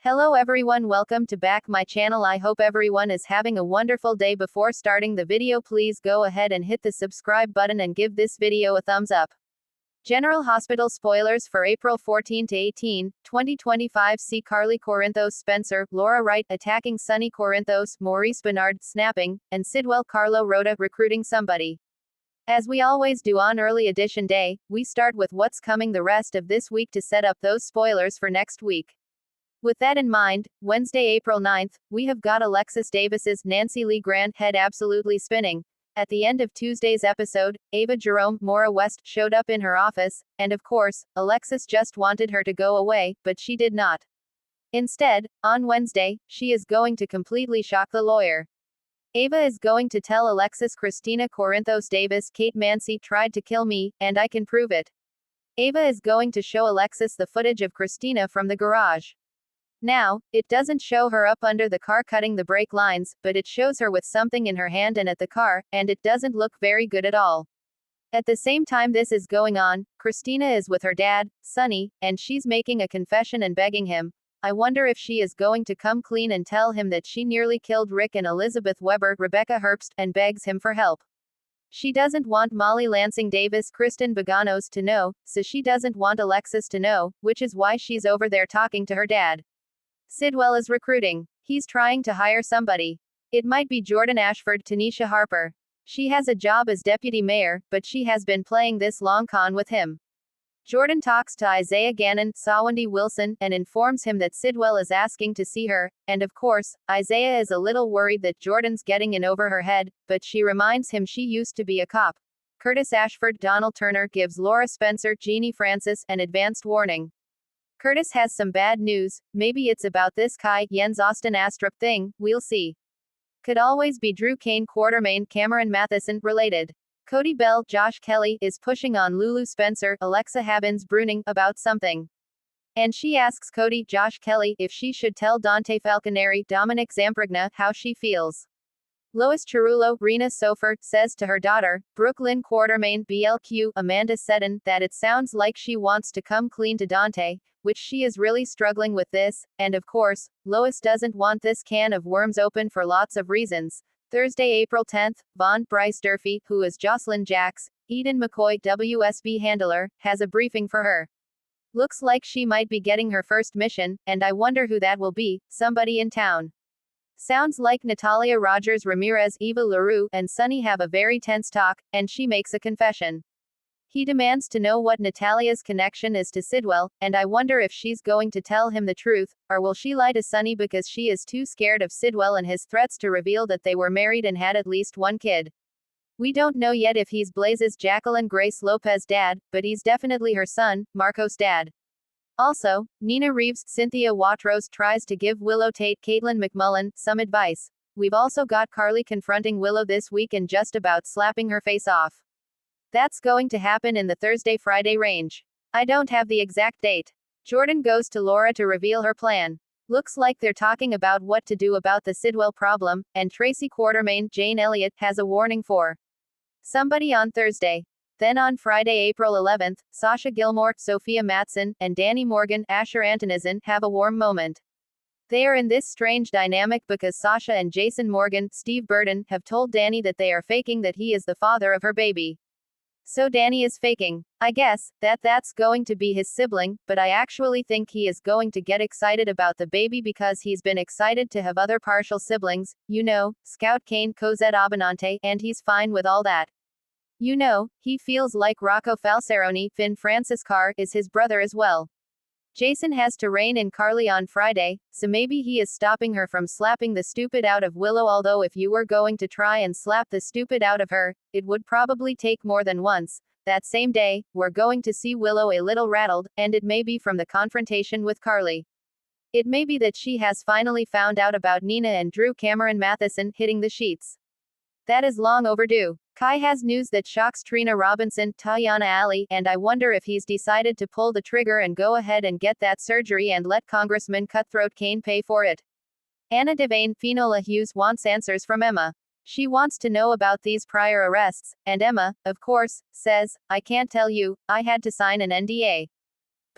Hello everyone, welcome to back my channel. I hope everyone is having a wonderful day. Before starting the video, please go ahead and hit the subscribe button and give this video a thumbs up. General Hospital spoilers for April 14 to 18, 2025. See Carly Corinthos Spencer, Laura Wright attacking Sonny Corinthos, Maurice Bernard snapping, and Sidwell Carlo Rota recruiting somebody. As we always do on early edition day, we start with what's coming the rest of this week to set up those spoilers for next week. With that in mind, Wednesday, April 9th, we have got Alexis Davis's Nancy Lee Grant head absolutely spinning. At the end of Tuesday's episode, Ava Jerome, Maura West, showed up in her office, and of course, Alexis just wanted her to go away, but she did not. Instead, on Wednesday, she is going to completely shock the lawyer. Ava is going to tell Alexis Christina Corinthos Davis, Kate Mansi tried to kill me, and I can prove it. Ava is going to show Alexis the footage of Christina from the garage. Now, it doesn't show her up under the car cutting the brake lines, but it shows her with something in her hand and at the car, and it doesn't look very good at all. At the same time this is going on, Christina is with her dad, Sonny, and she's making a confession and begging him. I wonder if she is going to come clean and tell him that she nearly killed Rick and Elizabeth Weber, Rebecca Herbst, and begs him for help. She doesn't want Molly Lansing Davis, Kristen Baganos to know, so she doesn't want Alexis to know, which is why she's over there talking to her dad. Sidwell is recruiting. He's trying to hire somebody. It might be Jordan Ashford, Tanisha Harper. She has a job as deputy mayor, but she has been playing this long con with him. Jordan talks to Isaiah Gannon, Sawandi Wilson, and informs him that Sidwell is asking to see her, and of course, Isaiah is a little worried that Jordan's getting in over her head, but she reminds him she used to be a cop. Curtis Ashford, Donald Turner gives Laura Spencer, Jeannie Francis, an advanced warning. Curtis has some bad news, maybe it's about this Kai Jens Austin Astrup thing, we'll see. Could always be Drew Kane Quartermain Cameron Matheson related. Cody Bell Josh Kelly is pushing on Lulu Spencer Alexa Habins Bruning about something. And she asks Cody Josh Kelly if she should tell Dante Falconeri Dominic Zamprogna how she feels. Lois Cerullo, Rena Sofer, says to her daughter, Brooklyn Quartermain BLQ, Amanda Seddon, that it sounds like she wants to come clean to Dante, which she is really struggling with this, and of course, Lois doesn't want this can of worms open for lots of reasons. Thursday, April 10th, Von Bryce Durfee, who is Jocelyn Jacks, Eden McCoy, WSB handler, has a briefing for her. Looks like she might be getting her first mission, and I wonder who that will be, somebody in town. Sounds like Natalia Rogers Ramirez, Eva LaRue, and Sonny have a very tense talk, and she makes a confession. He demands to know what Natalia's connection is to Sidwell, and I wonder if she's going to tell him the truth, or will she lie to Sonny because she is too scared of Sidwell and his threats to reveal that they were married and had at least one kid. We don't know yet if he's Blaze's Jacqueline Grace Lopez dad, but he's definitely her son, Marcos' dad. Also, Nina Reeves, Cynthia Watrous tries to give Willow Tate, Caitlin McMullen, some advice. We've also got Carly confronting Willow this week and just about slapping her face off. That's going to happen in the Thursday-Friday range. I don't have the exact date. Jordan goes to Laura to reveal her plan. Looks like they're talking about what to do about the Sidwell problem, and Tracy Quartermain, Jane Elliott, has a warning for somebody on Thursday. Then on Friday, April 11th, Sasha Gilmore, Sophia Matson, and Danny Morgan, Asher Antonizin, have a warm moment. They are in this strange dynamic because Sasha and Jason Morgan, Steve Burton, have told Danny that they are faking that he is the father of her baby. So Danny is faking. I guess that's going to be his sibling, but I actually think he is going to get excited about the baby because he's been excited to have other partial siblings, you know, Scout Kane Cosette Abenante, and he's fine with all that. You know, he feels like Rocco Falseroni, Finn Francis Carr, is his brother as well. Jason has to rein in Carly on Friday, so maybe he is stopping her from slapping the stupid out of Willow, although if you were going to try and slap the stupid out of her, it would probably take more than once. That same day, we're going to see Willow a little rattled, and it may be from the confrontation with Carly. It may be that she has finally found out about Nina and Drew Cameron Matheson hitting the sheets. That is long overdue. Kai has news that shocks Trina Robinson, Tayyana Ali, and I wonder if he's decided to pull the trigger and go ahead and get that surgery and let Congressman Cutthroat Kane pay for it. Anna Devane, Finola Hughes wants answers from Emma. She wants to know about these prior arrests, and Emma, of course, says, I can't tell you, I had to sign an NDA.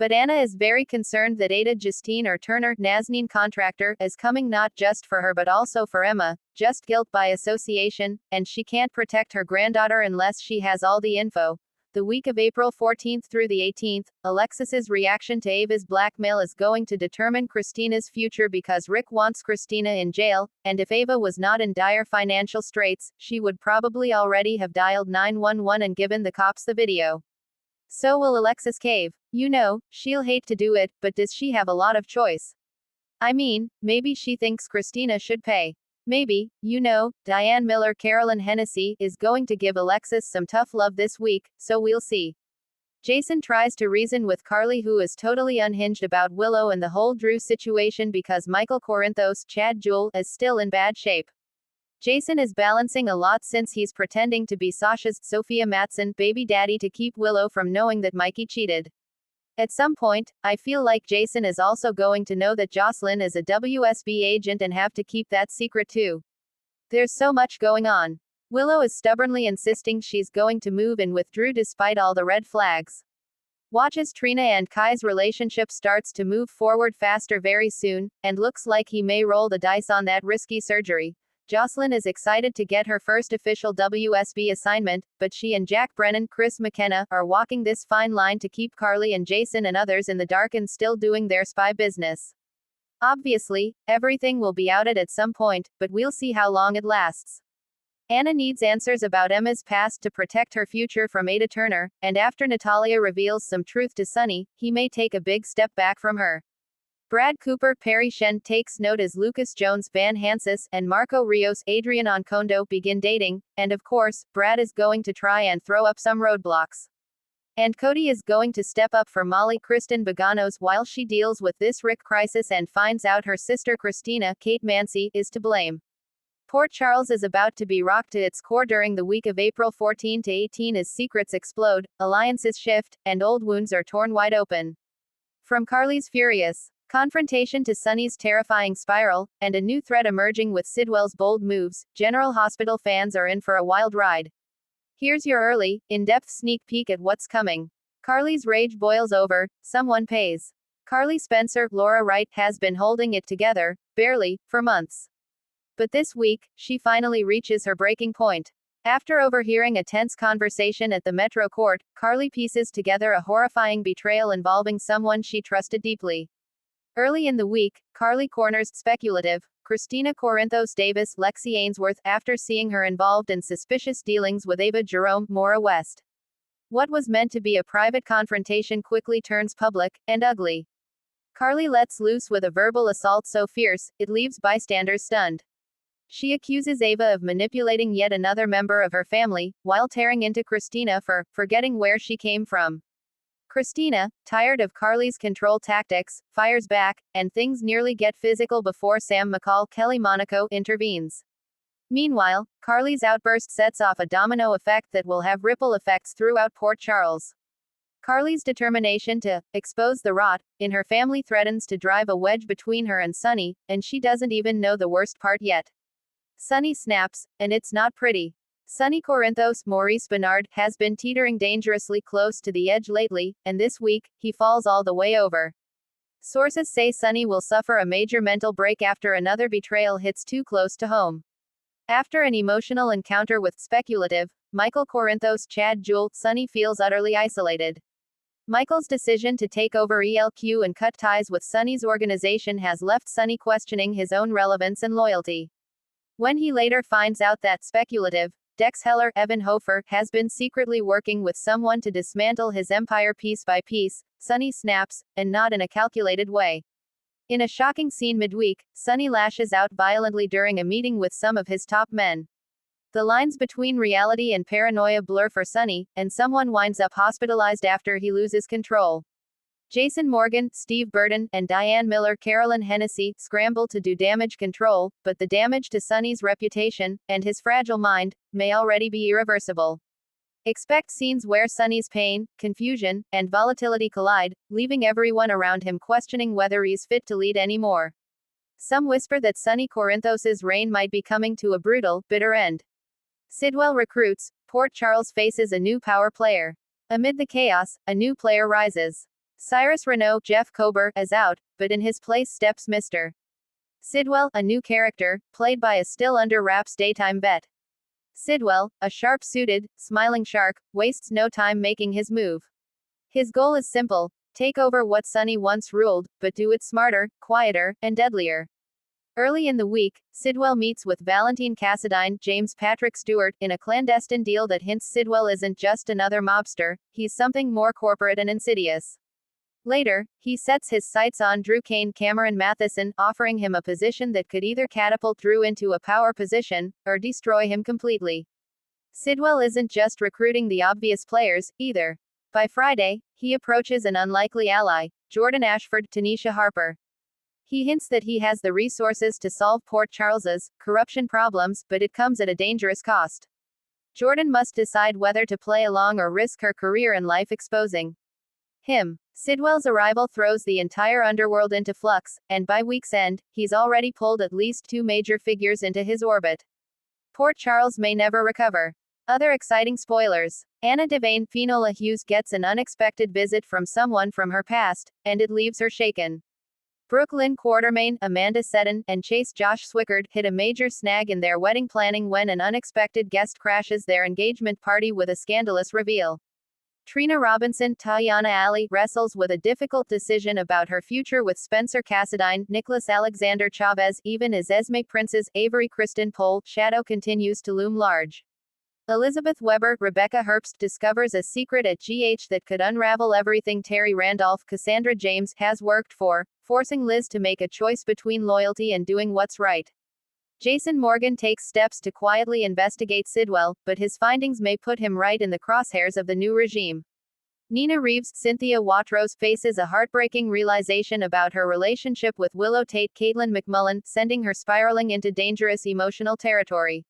But Anna is very concerned that Ada Justine or Turner, Nazneen contractor, is coming not just for her but also for Emma, just guilt by association, and she can't protect her granddaughter unless she has all the info. The week of April 14th through the 18th, Alexis's reaction to Ava's blackmail is going to determine Christina's future because Rick wants Christina in jail, and if Ava was not in dire financial straits, she would probably already have dialed 911 and given the cops the video. So will Alexis cave? You know, she'll hate to do it, but does she have a lot of choice? I mean, maybe she thinks Christina should pay. Maybe, you know, Diane Miller Carolyn Hennessy is going to give Alexis some tough love this week, so we'll see. Jason tries to reason with Carly, who is totally unhinged about Willow and the whole Drew situation because Michael Corinthos, Chad Jewell, is still in bad shape. Jason is balancing a lot since he's pretending to be Sasha's, Sophia Matson, baby daddy to keep Willow from knowing that Mikey cheated. At some point, I feel like Jason is also going to know that Jocelyn is a WSB agent and have to keep that secret too. There's so much going on. Willow is stubbornly insisting she's going to move in with Drew despite all the red flags. Watch as Trina and Kai's relationship starts to move forward faster very soon, and looks like he may roll the dice on that risky surgery. Jocelyn is excited to get her first official WSB assignment, but she and Jack Brennan, Chris McKenna, are walking this fine line to keep Carly and Jason and others in the dark and still doing their spy business. Obviously, everything will be outed at some point, but we'll see how long it lasts. Anna needs answers about Emma's past to protect her future from Ada Turner, and after Natalia reveals some truth to Sonny, he may take a big step back from her. Brad Cooper, Perry Shen takes note as Lucas Jones, Van Hansis, and Marco Rios, Adrian Oncondo begin dating, and of course, Brad is going to try and throw up some roadblocks. And Cody is going to step up for Molly Kristen Baganos while she deals with this Rick crisis and finds out her sister Christina, Kate Mancy, is to blame. Port Charles is about to be rocked to its core during the week of April 14 to 18 as secrets explode, alliances shift, and old wounds are torn wide open. From Carly's furious confrontation to Sonny's terrifying spiral, and a new threat emerging with Sidwell's bold moves, General Hospital fans are in for a wild ride. Here's your early, in-depth sneak peek at what's coming. Carly's rage boils over, someone pays. Carly Spencer, Laura Wright, has been holding it together, barely, for months. But this week, she finally reaches her breaking point. After overhearing a tense conversation at the Metro Court, Carly pieces together a horrifying betrayal involving someone she trusted deeply. Early in the week, Carly corners speculative Christina Corinthos Davis, Lexi Ainsworth, after seeing her involved in suspicious dealings with Ava Jerome, Maura West. What was meant to be a private confrontation quickly turns public, and ugly. Carly lets loose with a verbal assault so fierce, it leaves bystanders stunned. She accuses Ava of manipulating yet another member of her family, while tearing into Christina for forgetting where she came from. Christina, tired of Carly's control tactics, fires back, and things nearly get physical before Sam McCall, Kelly Monaco, intervenes. Meanwhile, Carly's outburst sets off a domino effect that will have ripple effects throughout Port Charles. Carly's determination to expose the rot in her family threatens to drive a wedge between her and Sonny, and she doesn't even know the worst part yet. Sonny snaps, and it's not pretty. Sonny Corinthos, Maurice Bernard, has been teetering dangerously close to the edge lately, and this week, he falls all the way over. Sources say Sonny will suffer a major mental break after another betrayal hits too close to home. After an emotional encounter with speculative Michael Corinthos, Chad Jewell, Sonny feels utterly isolated. Michael's decision to take over ELQ and cut ties with Sonny's organization has left Sonny questioning his own relevance and loyalty. When he later finds out that speculative Dex Heller, Evan Hofer, has been secretly working with someone to dismantle his empire piece by piece, Sonny snaps, and not in a calculated way. In a shocking scene midweek, Sonny lashes out violently during a meeting with some of his top men. The lines between reality and paranoia blur for Sonny, and someone winds up hospitalized after he loses control. Jason Morgan, Steve Burton, and Diane Miller Carolyn Hennessy scramble to do damage control, but the damage to Sonny's reputation, and his fragile mind, may already be irreversible. Expect scenes where Sonny's pain, confusion, and volatility collide, leaving everyone around him questioning whether he's fit to lead anymore. Some whisper that Sonny Corinthos's reign might be coming to a brutal, bitter end. Sidwell recruits, Port Charles faces a new power player. Amid the chaos, a new player rises. Cyrus Renault, Jeff Kober, is out, but in his place steps Mr. Sidwell, a new character, played by a still under wraps daytime vet. Sidwell, a sharp-suited, smiling shark, wastes no time making his move. His goal is simple: take over what Sonny once ruled, but do it smarter, quieter, and deadlier. Early in the week, Sidwell meets with Valentine Cassadine, James Patrick Stewart, in a clandestine deal that hints Sidwell isn't just another mobster, he's something more corporate and insidious. Later, he sets his sights on Drew Cameron Matheson, offering him a position that could either catapult Drew into a power position, or destroy him completely. Sidwell isn't just recruiting the obvious players, either. By Friday, he approaches an unlikely ally, Jordan Ashford, Tanisha Harper. He hints that he has the resources to solve Port Charles's corruption problems, but it comes at a dangerous cost. Jordan must decide whether to play along or risk her career and life exposing him. Sidwell's arrival throws the entire underworld into flux, and by week's end, he's already pulled at least 2 major figures into his orbit. Port Charles may never recover. Other exciting spoilers. Anna Devane, Finola Hughes, gets an unexpected visit from someone from her past, and it leaves her shaken. Brooklyn Quartermain, Amanda Seddon, and Chase Josh Swickard hit a major snag in their wedding planning when an unexpected guest crashes their engagement party with a scandalous reveal. Trina Robinson, Tayyana Ali, wrestles with a difficult decision about her future with Spencer Cassadine, Nicholas Alexander Chavez, even as Esme Prince's Avery Kristen Pohl shadow continues to loom large. Elizabeth Weber, Rebecca Herbst, discovers a secret at GH that could unravel everything Terry Randolph, Cassandra James, has worked for, forcing Liz to make a choice between loyalty and doing what's right. Jason Morgan takes steps to quietly investigate Sidwell, but his findings may put him right in the crosshairs of the new regime. Nina Reeves, Cynthia Watrous, faces a heartbreaking realization about her relationship with Willow Tate, Caitlin McMullen, sending her spiraling into dangerous emotional territory.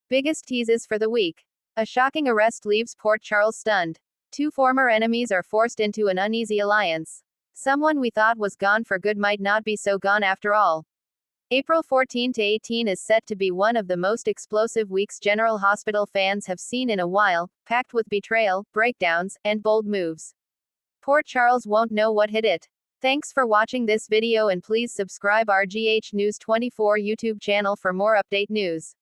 Biggest teases for the week. A shocking arrest leaves Port Charles stunned. 2 former enemies are forced into an uneasy alliance. Someone we thought was gone for good might not be so gone after all. April 14 to 18 is set to be one of the most explosive weeks General Hospital fans have seen in a while, packed with betrayal, breakdowns, and bold moves. Port Charles won't know what hit it. Thanks for watching this video and please subscribe our GH News 24 YouTube channel for more update news.